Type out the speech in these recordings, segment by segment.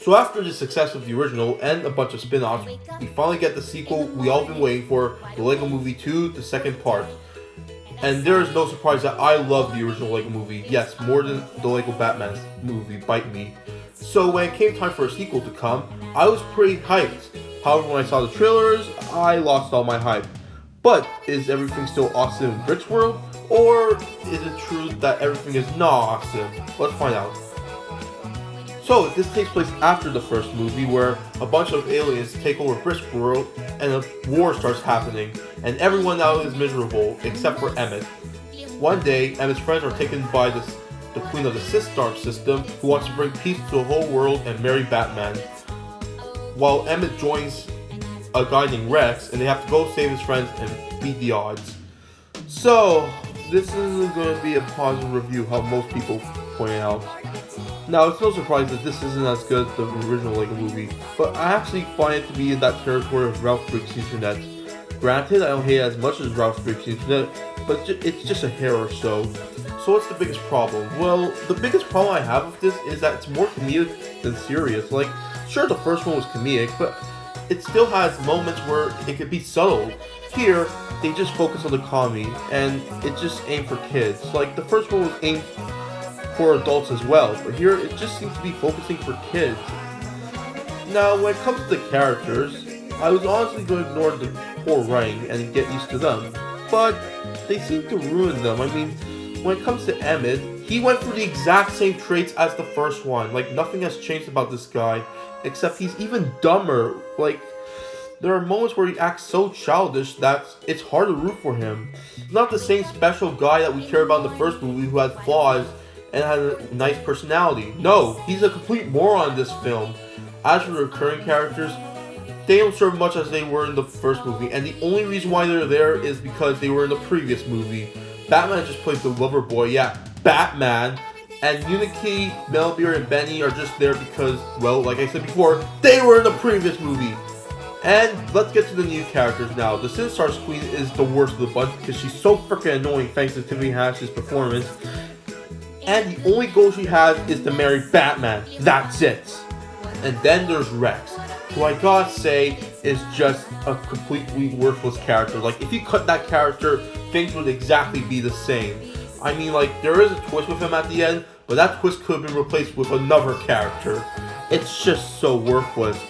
So after the success of the original and a bunch of spin-offs, we finally get the sequel we all been waiting for, the Lego Movie 2, the second part. And there is no surprise that I love the original Lego Movie, yes, more than the Lego Batman movie, Bite Me. So when it came time for a sequel to come, I was pretty hyped. However, when I saw the trailers, I lost all my hype. But is everything still awesome in Brick's world? Or is it true that everything is not awesome? Let's find out. So, this takes place after the first movie, where a bunch of aliens take over Brick's world and a war starts happening, and everyone now is miserable except for Emmett. One day, Emmett's friends are taken by the queen of the Star system, who wants to bring peace to the whole world and marry Batman. While Emmett joins a guy named Rex, and they have to go save his friends and beat the odds. So, this isn't going to be a positive review, how most people point out. Now, it's no surprise that this isn't as good as the original Lego movie, but I actually find it to be in that territory of Ralph Breaks the Internet. Granted, I don't hate it as much as Ralph Breaks the Internet, but it's just a hair or so. So what's the biggest problem? Well, the biggest problem I have with this is that it's more comedic than serious. Like, sure, the first one was comedic, but it still has moments where it could be subtle. Here, they just focus on the comedy, and it just aimed for kids. Like, the first one was aimed for adults as well, but here it just seems to be focusing for kids. Now, when it comes to the characters, I was honestly going to ignore the poor writing and get used to them, but they seem to ruin them. I mean, when it comes to Emmett, he went through the exact same traits as the first one. Like, nothing has changed about this guy, except he's even dumber. Like, there are moments where he acts so childish that it's hard to root for him. He's not the same special guy that we care about in the first movie who has flaws and has a nice personality. No, he's a complete moron in this film. As for the recurring characters, they don't serve much as they were in the first movie, and the only reason why they're there is because they were in the previous movie. Batman just plays the lover boy, yeah, Batman, and Unity, Melbeer, and Benny are just there because, well, like I said before, they were in the previous movie. And let's get to the new characters now. The Sin Stars Queen is the worst of the bunch because she's so freaking annoying thanks to Tiffany Haddish's performance. And the only goal she has is to marry Batman. That's it. And then there's Rex, who I gotta say is just a completely worthless character. Like, if you cut that character, things would exactly be the same. I mean, like, there is a twist with him at the end, but that twist could have been replaced with another character. It's just so worthless.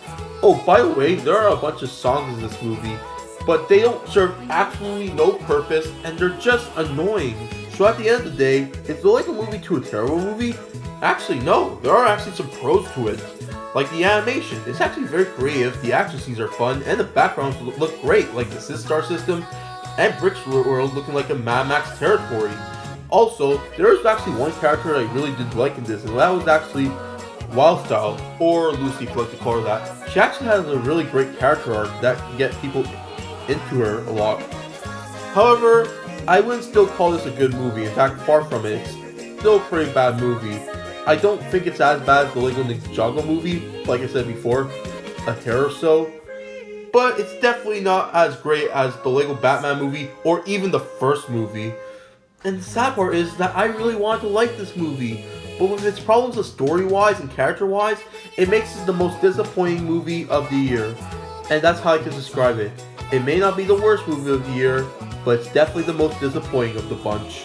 Oh, by the way, there are a bunch of songs in this movie, but they don't serve absolutely no purpose, and they're just annoying. So at the end of the day, is the Lego Movie 2 a terrible movie? Actually, no. There are actually some pros to it. Like the animation, it's actually very creative, the action scenes are fun, and the backgrounds look great, like the Star system and Brick's world looking like a Mad Max territory. Also, there is actually one character I really did like in this, and that was actually Wildstyle, or Lucy if you like to call her that. She actually has a really great character arc that can get people into her a lot. However, I wouldn't still call this a good movie. In fact, far from it. It's still a pretty bad movie. I don't think it's as bad as the Lego Ninjago movie, like I said before, a hair or so. But it's definitely not as great as the Lego Batman movie, or even the first movie. And the sad part is that I really wanted to like this movie, but with its problems of story-wise and character-wise, it makes it the most disappointing movie of the year. And that's how I can describe it. It may not be the worst movie of the year, but it's definitely the most disappointing of the bunch.